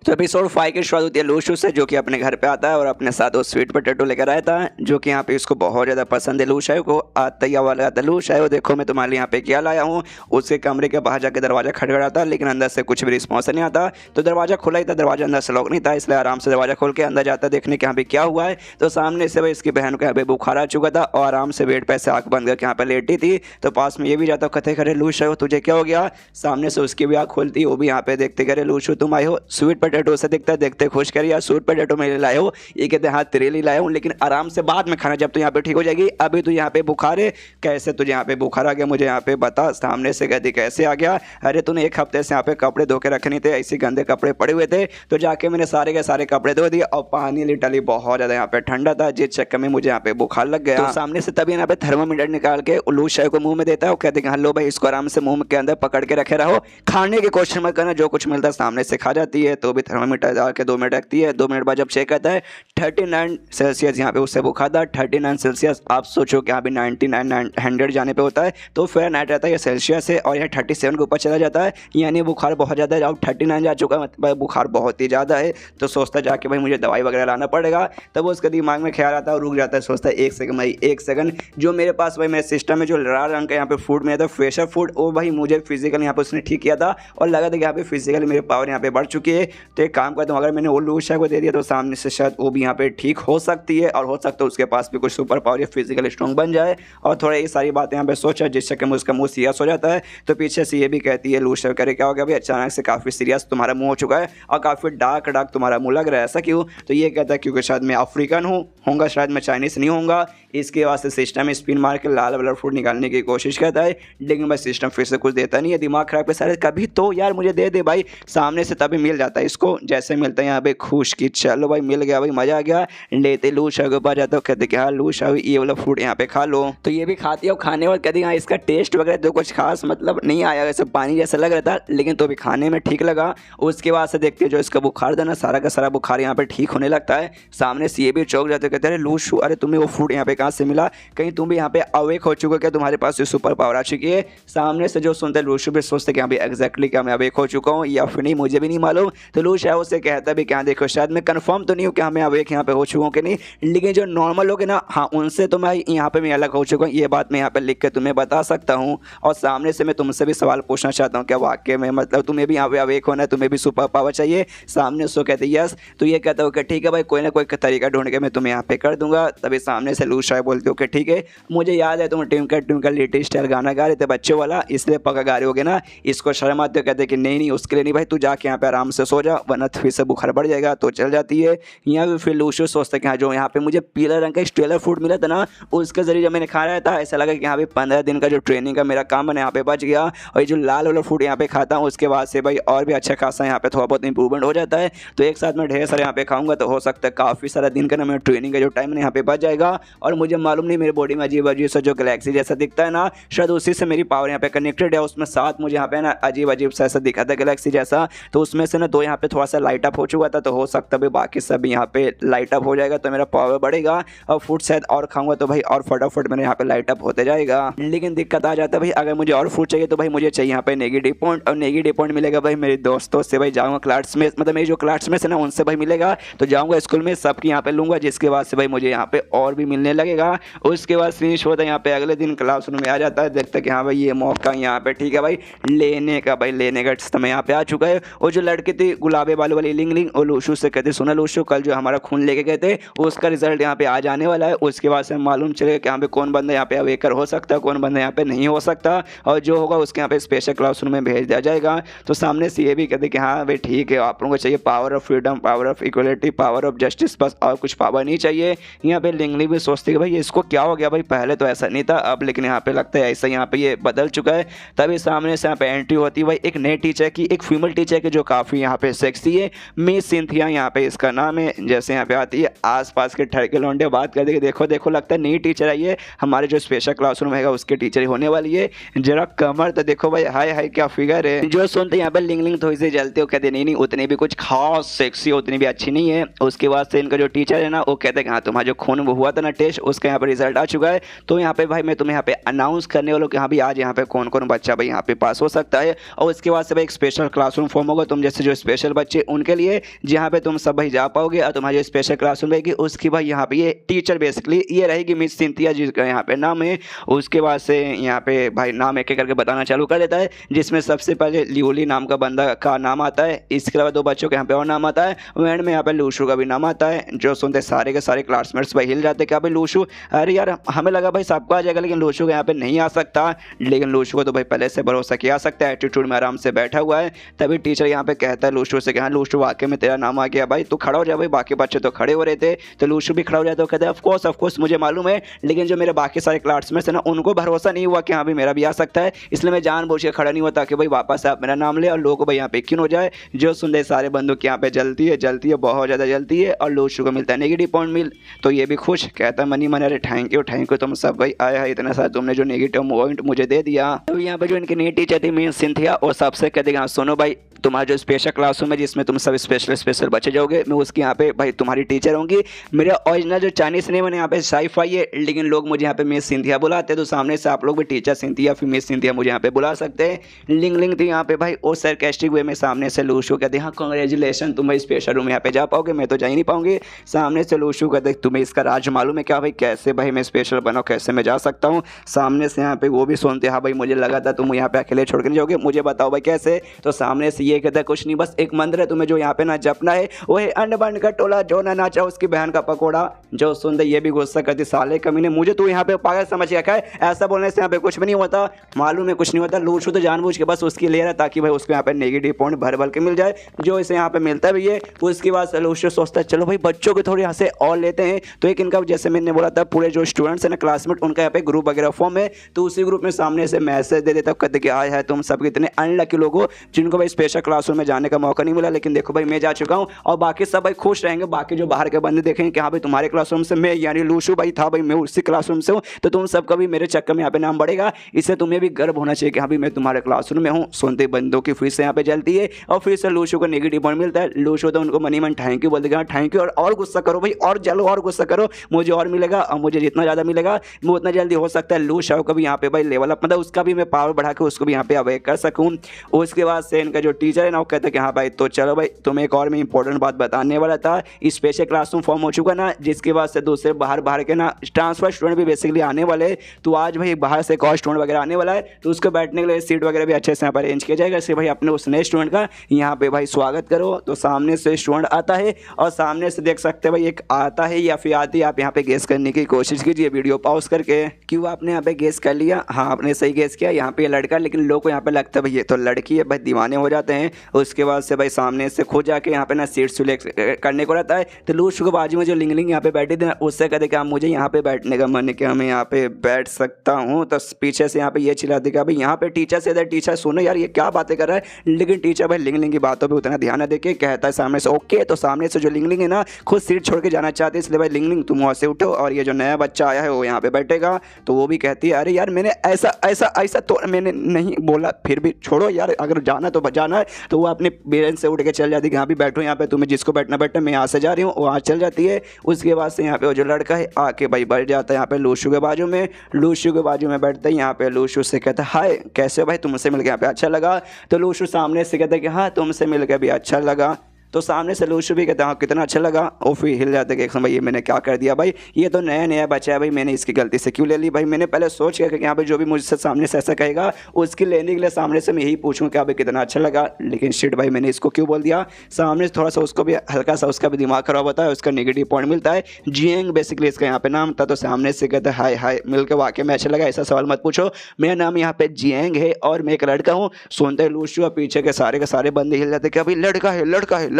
तो एपिसोड 5 की शुरुआत होती है लूशू से, जो कि अपने घर पे आता है और अपने साथ वो स्वीट पोटैटो लेकर आया था, जो कि यहाँ पे इसको बहुत ज़्यादा पसंद है। लूशायो को आता ही आवाज़ आता है, लूशायो देखो मैं तुम्हारे लिए यहाँ पे क्या लाया हूँ। उसके कमरे के बाहर जाकर दरवाज़ा खटखटाता, लेकिन अंदर से कुछ भी रिस्पॉन्स नहीं आता। तो दरवाज़ा खुला ही था, दरवाज़ा अंदर से लॉक नहीं था, इसलिए आराम से दरवाज़ा खोल के अंदर जाता देखने के यहाँ पे क्या हुआ है। तो सामने से भाई इसकी बहन को यहाँ पे बुखार आ चुका था और आराम से बेड पे से आँख बंद करके यहाँ पे लेटी थी। तो पास में ये भी जाता, कथे करे लूशायो तुझे क्या हो गया। सामने से उसकी भी आँख खोलती, वो भी यहाँ पे देखते करे लूशू तुम आई हो। स्वीट पोटैटो से दिखता है, देखते खुश कर यार स्वीट पोटैटो मेरे लाए हो। ये कहते हाँ तेरे लिए लाया हूँ, लेकिन आराम से बाद में खाना, जब तू यहाँ पे ठीक हो जाएगी। अभी तू यहाँ पे बुखार है, कैसे तुझे यहाँ पे बुखार आ गया मुझे यहाँ पे बता। सामने से कहती कैसे आ गया। अरे तूने एक हफ्ते से यहाँ पे कपड़े धो के रखे नहीं थे, ऐसे गंदे कपड़े पड़े हुए थे, तो जाके मैंने सारे के सारे कपड़े धो दिए और पानी लिटरली बहुत ज़्यादा यहाँ पे ठंडा था, जिस चक्कर में मुझे यहाँ पे बुखार लग गया। तो सामने से तभी यहाँ पे थर्मामीटर निकाल के लूशायो को मुंह में देता है। वो कहते हैं हेलो भाई, इसको आराम से मुंह के अंदर पकड़ के रखे रहो, खाने की कोशिश मत करना, जो कुछ मिलता है सामने से खा जाती है। तो भी थर्मामीटर डाल के 2 मिनट रखती है। 2 मिनट बाद जब चेक करता है 39 सेल्सियस यहाँ पे उससे बुखार था। 39 सेल्सियस, आप सोचो कि यहाँ पे 99 100 जाने पे होता है तो फ़ारेनहाइट रहता है, ये सेल्सियस है, और यहाँ 37 के ऊपर चला जाता है, यानी बुखार बहुत ज़्यादा है। अब 39 जा चुका है, मतलब बुखार बहुत ही ज़्यादा है। तो सोचता जाके भाई मुझे दवाई वगैरह लाना पड़ेगा। तब उसके दिमाग में ख्याल आता है और रुक जाता है, सोचता है 1 सेकंड भाई 1 सेकंड, जो मेरे पास भाई मेरे सिस्टम में जो लाल रंग का यहाँ पे फूड मिला था फ्रेशर फूड, वो भाई मुझे फिजिकल यहाँ पे उसने ठीक किया था और लगा था कि यहाँ पे फिजिकली मेरे पावर यहाँ पे बढ़ चुकी है। तो एक काम करता हूँ, अगर मैंने वो लूशायो को दे दिया तो सामने से शायद वो भी यहाँ पे ठीक हो सकती है, और हो सकता है उसके पास भी कुछ सुपर पावर या फिजिकल स्ट्रॉन्ग बन जाए। और थोड़ा ये सारी बातें यहाँ पे सोचा, जिस चक्कर में उसका मुंह सीरियस हो जाता है। तो पीछे से ये भी कहती है लूशायो करे क्या हो गया भाई, अचानक से काफ़ी सीरियस तुम्हारा मुंह हो चुका है और काफ़ी डार्क डार्क तुम्हारा मुंह लग रहा है, ऐसा क्यों। तो ये कहता है क्योंकि शायद मैं अफ्रीकन होऊंगा, शायद मैं चाइनीज़ नहीं होऊंगा। इसके वास्ते सिस्टम में स्पिन मार के लाल वाला फूड निकालने की कोशिश करता है, लेकिन भाई सिस्टम फिर से कुछ देता नहीं है। दिमाग खराब है सारे, कभी तो यार मुझे दे दे भाई। सामने से तभी मिल जाता है इसको, जैसे मिलता है यहाँ पे खुश की चलो भाई मिल गया भाई, मजा आ गया। लेते लूशायो के पास जाता है, कहते कि हाँ लूशायो ये वाला फूड यहाँ पे खा लो। तो ये भी खाती है और खाने और कहती हाँ इसका टेस्ट वगैरह तो कुछ खास मतलब नहीं आया, वैसे पानी जैसा लग रहा था, लेकिन तो भी खाने में ठीक लगा। उसके बाद से देखते हैं जो इसका बुखार था ना, सारा का सारा बुखार यहाँ पे ठीक होने लगता है। सामने से ये भी चौंक जाते, कहते हैं लूशू अरे तुम्हें वो फूड यहाँ पे कहाँ से मिला, कहीं तुम भी यहाँ पे अवेक हो चुके हो क्या, तुम्हारे पास सुपर पावर आ चुकी है। सामने से जो सुनते लूशू भी सोचते कि हाँ भाई एग्जैक्टली क्या मैं अवेक हो चुका हूँ या फिर नहीं, मुझे भी नहीं मालूम। तो लूशायो से कहता भी क्या देखो शायद मैं कंफर्म तो नहीं हूँ कि हाँ मैं अवेक यहाँ पे हो चुका हूँ कि नहीं, लेकिन जो नॉर्मल लोग हैं ना, हाँ उनसे तो मैं यहाँ पे मैं अलग हो चुका हूँ, ये बात मैं यहाँ पे लिख के तुम्हें बता सकता हूँ। और सामने से मैं तुमसे भी सवाल पूछना चाहता हूँ, क्या वाकई में मतलब तुम्हें भी यहाँ पे अवेक होना है, तुम्हें भी सुपर पावर चाहिए। सामने से कहते यस। तो ये कहता हो कि ठीक है भाई, कोई ना कोई तरीका ढूंढ के मैं तुम्हें यहाँ पे कर दूंगा। तभी सामने से लूशायो बोलते हो कि ठीक है, मुझे याद है तुम ट्विंकल ट्विंकल लिटिल स्टार गाना गा रहे थे बच्चों वाला, इसलिए पक्का गा रहे होगे ना, इसको शर्म आते हो। कहते कि नहीं उसके लिए नहीं भाई, तू जाके यहाँ पे आराम से सो जा, वरना फिर से बुखार बढ़ जाएगा। तो चल जाती है। यहाँ पे फिर लूशायो सोचता है कि हाँ जो यहाँ पे मुझे पीला रंग का स्टेलर फूड मिला था ना, उसके जरिए जब मैंने खा रहा था ऐसा लगा कि यहाँ पे 15 दिन का जो ट्रेनिंग का मेरा काम है यहाँ पे बच गया। और ये जो लाल वाला फूड यहाँ पे खाता हूँ उसके बाद से भाई और भी अच्छा खासा यहाँ पे थोड़ा बहुत इंप्रूवमेंट हो जाता है। तो एक साथ में ढेर सारे यहाँ पे खाऊंगा तो हो सकता है काफ़ी सारा दिन का ना मेरा ट्रेनिंग का जो टाइम है यहाँ पे बच जाएगा। और मुझे मालूम नहीं मेरी बॉडी में अजीब अजीब सा जो गैलेक्सी जैसा दिखता है ना, शायद उसी से मेरी पावर यहाँ पे कनेक्टेड है। उसमें साथ मुझे यहाँ पे ना अजीब अजीब सा ऐसा दिखा था गैलेक्सी जैसा, तो उसमें से ना 2 यहाँ पे थोड़ा सा लाइट अप हो चुका था। तो हो सकता है बाकी सब यहाँ पे लाइट अप हो जाएगा तो मेरा पावर बढ़ेगा, और फूड शायद और खाऊंगा तो भाई और फटाफट मेरे यहाँ पे लाइट अप होते जाएगा। लेकिन दिक्कत आ जाता है भाई, अगर मुझे और फूड चाहिए तो भाई मुझे चाहिए यहाँ पे नेगेटिव पॉइंट, और नेगेटिव पॉइंट मिलेगा भाई मेरे दोस्तों से। भाई जाऊँगा क्लास में, मतलब मेरे जो क्लास में से ना उनसे भाई मिलेगा, तो जाऊँगा स्कूल में सबकी यहाँ पे लूँगा, जिसके बाद से भाई मुझे यहाँ पे और भी मिलने लगेगा। उसके बाद फिनिश होता है यहाँ पे अगले दिन क्लासरूम में आ जाता है, देखता है कि हाँ भाई ये मौका यहाँ पे ठीक है भाई लेने का समय यहाँ पे आ चुका है। और जो लड़की थी गुलाबे बालों वाली लिंग और लूशू से कहते सुना लूशू कल जो हमारा खून लेके गए थे उसका रिजल्ट यहाँ पे आ जाने वाला है। उसके बाद से मालूम चलेगा कि यहाँ पे कौन बंदा यहाँ पे अवेकर हो सकता है, कौन बंदा यहाँ पे नहीं हो सकता, और जो होगा उसके यहाँ पे स्पेशल क्लासरूम में भेज दिया जाएगा। तो सामने से ये भी कहते कि हाँ भाई ठीक है, आप लोगों को चाहिए power of freedom, power of equality, power of justice, बस और कुछ पावर नहीं चाहिए। यहाँ पे लिंगली भी सोचती है भाई इसको क्या हो गया भाई, पहले तो ऐसा नहीं था अब, लेकिन यहाँ पे लगता है ऐसा यहाँ पे ये बदल चुका है। तभी सामने से यहाँ पे एंट्री होती है भाई एक नई टीचर की, एक फीमेल टीचर की जो काफ़ी यहाँ पे सेक्सी है, मिस सिंथिया यहाँ पे इसका नाम है। जैसे यहाँ पे आती है आसपास के ठरके लौंडे बात कर देंगे, देखो देखो लगता है नई टीचर आई है, हमारे जो स्पेशल क्लासरूम है उसके टीचर ही होने वाली है। जरा कमर तो देखो भाई, हाय हाय क्या फिगर है। जो सुनते यहाँ पे लिंग थोड़ी सी जलते हो, कहते नहीं उतनी भी कुछ खास सेक्सी, उतनी भी अच्छी नहीं है। उसके बाद से इनका जो टीचर है ना वो कहते हैं कि हाँ तुम्हारा जो खून वो हुआ था ना टेस्ट, उसका यहाँ पे रिजल्ट आ चुका है। तो यहाँ पे भाई मैं तुम्हें यहाँ पे अनाउंस करने वाला हूँ कि हाँ भाई आज यहाँ पे कौन कौन बच्चा भाई यहाँ पे पास हो सकता है। और उसके बाद से भाई एक स्पेशल क्लासरूम फॉर्म होगा तुम जैसे जो स्पेशल बच्चे उनके लिए, जहाँ पे तुम सब भाई जा पाओगे। और तुम्हारी जो स्पेशल क्लासरूम रहेगी उसकी भाई यहाँ पे ये टीचर बेसिकली ये रहेगी मिस सिंथिया जिसका यहाँ पे नाम है। उसके बाद से यहाँ पे भाई नाम एक एक करके बताना चालू कर देता है, जिसमें सबसे पहले लियोली नाम का बंदा का नाम आता है। इसके अलावा दो बच्चों के यहाँ पे और नाम आता है। एंड में यहाँ पे लूशू का भी नाम आता है। जो सुनते सारे के सारे क्लासमेट्स भाई हिल जाते क्या भाई लूशू, अरे यार हमें लगा भाई सबको आ जाएगा लेकिन लूशू को यहाँ पे नहीं आ सकता। लेकिन लूशू को तो भाई पहले से भरोसा किया सकता है, एटीट्यूड में आराम से बैठा हुआ है। तभी टीचर यहाँ पे कहता है लूशू से कि हाँ लूशू वाकई में तेरा नाम आ गया भाई, तू खड़ा हो जा भाई। बाकी बच्चे तो खड़े हो रहे थे तो लूशू भी खड़ा हो जाता है। कहते हैं ऑफ कोर्स मुझे मालूम है, लेकिन जो मेरे बाकी सारे क्लासमेट्स हैं ना उनको भरोसा नहीं हुआ कि हाँ भाई मेरा भी आ सकता है, इसलिए मैं जानबूझ के खड़ा नहीं हुआ ताकि भाई वापस आप मेरा नाम ले और लोगों को भाई यहाँ पे यकीन हो जाए। जो सुनते सारे बंदों की यहाँ पे जलती है बहुत ज़्यादा जलती है। और लूशू को मिलता है नेगेटिव पॉइंट मिल, तो ये भी खुश, कहता है मनी मन अरे थैंक यू तुम सब भाई आया है इतना सारा तुमने जो नेगेटिव पॉइंट मुझे दे दिया। तो यहाँ पे जो इनकी नई टीचर थी मीन सिंथिया, और सबसे कहते हैं सुनो भाई तुम्हारा जो स्पेशल क्लासरूम है जिसमें तुम सब स्पेशल बच्चे जाओगे, मैं उसकी यहाँ पे भाई तुम्हारी टीचर होंगी। मेरा ओरिजिनल जो चाइनीज नेम है यहाँ पे साइफाई है, लेकिन लोग मुझे यहाँ पे मिस सिंथिया बुलाते हैं। तो सामने से आप लोग भी टीचर सिंथिया फिर मिस सिंथिया मुझे यहाँ पे बुला सकते हैं। लिंग थी यहाँ पे भाई और सरकास्टिक वे में सामने से लूशू कहते हैं हाँ कांग्रेचुलेशन तुम भाई स्पेशल रूम यहाँ पे जा पाओगे, मैं तो जा ही नहीं पाऊंगी। सामने से लूशू कहते तुम्हें इसका राज मालूम है क्या भाई, कैसे भाई मैं स्पेशल बनाऊँ, कैसे मैं जा सकता हूँ। सामने से यहाँ पे वो भी सुनते हाँ भाई मुझे लगा था तुम यहाँ पे अकेले छोड़ के नहीं जाओगे, मुझे बताओ भाई कैसे। तो सामने से ये कहता है कुछ नहीं, बस एक मंत्र है तुम्हें जो यहाँ पे ना जपना है, वो है अंड बंड का टोला जो ना नाचा उसकी बहन का पकोड़ा। जो सुनते ये भी गुस्सा करती साले कमीने मुझे तू यहाँ पे पागल समझ रखा है, ऐसा बोलने से यहाँ पे कुछ भी नहीं होता, मालूम है कुछ नहीं होता। लूशू तो जानबूझ के बस उसकी ले रहा ताकि भाई उसको यहाँ पे नेगेटिव पॉइंट भर भर के मिल जाए जो इसे यहाँ पे मिलता भी है। उसके बाद लूशू सोचता है चलो भाई बच्चों को थोड़े यहाँ से और लेते हैं। तो एक इनका जैसे मैंने बोला था पूरे जो स्टूडेंट्स है ना क्लासमेट उनका यहाँ पे ग्रुप वगैरह फॉर्म है, तो उसी ग्रुप में सामने से मैसेज दे देता कहते कि आए है तुम सब इतने अनलकी लोग हो जिनको भाई स्पेशल क्लासरूम में जाने का मौका नहीं मिला, लेकिन देखो भाई मैं जा चुका हूँ और बाकी सब भाई खुश रहेंगे। बाकी जो बाहर के बंदे देखेंगे कि हाँ भाई तुम्हारे क्लासरूम से मैं यानी लूशू भाई था भाई मैं उसी क्लासरूम से हूँ, तो तुम सबका भी मेरे चक्कर में यहाँ पे नाम बढ़ेगा। इससे तुम्हें भी गर्व होना चाहिए कि हाँ भाई मैं तुम्हारे क्लासरूम में हूँ। सुनते बंदों की फिर से यहाँ पे जलती है और फिर से लूशू को नेगेटिव पॉइंट मिलता है। लूशू तो उनको मनी मन थैंक यू बोल देगा, थैंक यू और गुस्सा करो भाई और जलो और गुस्सा करो, मुझे और मिलेगा और मुझे जितना ज़्यादा मिलेगा मैं उतना जल्दी हो सकता है लूशू का भी यहाँ पे भाई लेवल अप मतलब उसका भी मैं पावर बढ़ा के उसको भी यहाँ पे अवेक कर सकूँ। उसके बाद से इनका जो टीचर है ना वो कहते हैं कि हाँ भाई तो चलो भाई तुम्हें एक और मैं इंपॉर्टेंट बात बताने वाला था, स्पेशल क्लासरूम फॉर्म हो चुका ना जिसके बाद से दूसरे बाहर के ना ट्रांसफर स्टूडेंट भी बेसिकली आने वाले। तो आज भाई बाहर से एक और स्टूडेंट वगैरह आने वाला है तो उसको बैठने के लिए सीट वगैरह भी अच्छे से यहाँ पर अरेंज किया जाएगा। इससे भाई अपने उस नए स्टूडेंट का यहाँ पे भाई स्वागत करो। तो सामने से स्टूडेंट आता है और सामने से देख सकते हैं भाई एक आता है या फिर आती है, आप यहाँ पे गेस करने की कोशिश कीजिए वीडियो पॉज करके। क्यों आपने यहाँ पे गेस कर लिया? हाँ आपने सही गेस किया, यहाँ पे लड़का, लेकिन लोग को यहाँ पे लगता है भाई ये तो लड़की है, भाई दीवाने हो जाते हैं। उसके बाद से भाई सामने से खुद जाके यहाँ पे ना सीट सिलेक्ट करने को रहता है। तो लूशू के बाजू में जो लिंगलिंग यहाँ पे बैठी थी ना उससे कहते कि मुझे यहाँ पे बैठने का मन है कि मैं यहाँ पे बैठ सकता हूँ। तो पीछे से यहाँ पे ये चिल्लाती कि भाई यहाँ पे टीचर से इधर टीचर सुनो यार ये क्या बातें कर रहा है, लेकिन टीचर भाई लिंगलिंग की बातों पे उतना ध्यान न देके कहता है सामने से ओके। तो सामने से जो लिंगलिंग है ना खुद सीट छोड़ के जाना चाहती है, इसलिए भाई लिंगलिंग तुम वहाँ से उठो और ये जो नया बच्चा आया है वो यहाँ पे बैठेगा। तो वो भी कहती है अरे यार मैंने ऐसा तो मैंने नहीं बोला, फिर भी छोड़ो यार अगर जाना तो जाना है। तो वो अपने बेंच से उठ के चल जाती है कि हाँ भी बैठो यहाँ पे, तुम्हें जिसको बैठना बैठना, मैं यहाँ से जा रही हूँ, वो वहाँ चल जाती है। उसके बाद से यहाँ पे वो जो लड़का है आके भाई बैठ जाता है यहाँ पे लूशू के बाजू में। लूशू के बाजू में बैठते ही यहाँ पे लूशू से कहता है हाय कैसे भाई तुमसे मिलकर यहाँ पे अच्छा लगा। तो लूशू सामने से कहता है कि हाँ तुमसे मिलकर भी अच्छा लगा। तो सामने से लूशू भी कहता हाँ कितना अच्छा लगा। और फिर हिल जाते कि एक समय ये मैंने क्या कर दिया भाई, ये तो नया बचा है भाई, मैंने इसकी गलती से क्यों ले ली भाई। मैंने पहले सोच किया कि यहाँ पे जो भी मुझसे सामने से ऐसा कहेगा उसकी लेने के लिए सामने से मैं यही पूछूँ कि भाई कितना अच्छा लगा, लेकिन शिट भाई मैंने इसको क्यों बोल दिया। सामने से थोड़ा सा उसको भी हल्का सा उसका भी दिमाग खराब होता है, उसका नेगेटिव पॉइंट मिलता है। जियंग बेसिकली इसका यहाँ पे नाम था। तो सामने से कहता है हाय मिलकर वाकई में अच्छा लगा, ऐसा सवाल मत पूछो, मेरा नाम यहाँ पे जियंग है और मैं एक लड़का हूँ। सुनते लूशू और पीछे के सारे बंदे हिल जाते कि अभी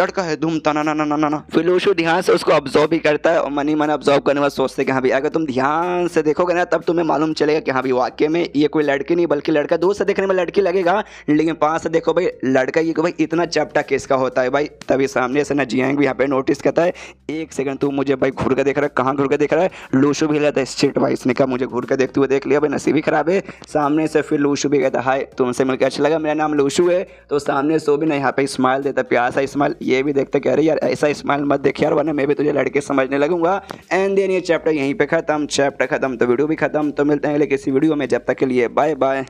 लड़का है धूम तना ना। फिर लूशू ध्यान से उसको ऑब्जर्व भी करता है और मनी मन ऑब्जर्व करने बाद सोचते कि हाँ भाई अगर तुम ध्यान से देखोगे ना तब तुम्हें मालूम चलेगा कि हाँ भाई वाकई में ये कोई लड़की नहीं बल्कि लड़का। दूर से देखने में लड़की लगेगा लेकिन पास से देखो भाई लड़का ये भाई इतना चपटा किसका होता है भाई। तभी सामने से ना जियांग भी यहाँ पे नोटिस करता है एक सेकंड तू मुझे भाई घूर के देख रहा है, कहाँ घूर के देख रहा है। लूशू भी कहता है शिट भाई इसने कहा मुझे घूर के देखते हुए देख लिया भाई, नसीब ही खराब है। सामने से फिर लूशू भी कहता है हाय तुमसे मिलकर अच्छा लगा, मेरा नाम लूशू है। तो सामने से भी ना यहाँ पे स्माइल देता, प्यार सा स्माइल, ये भी देखते कह रही यार ऐसा स्माइल मत देख यार, वरना मैं भी तुझे लड़के समझने लगूंगा। एंड देन ये चैप्टर यहीं पे खत्म, चैप्टर खत्म तो वीडियो भी खत्म। तो मिलते हैं अगले किसी वीडियो में, जब तक के लिए बाय बाय।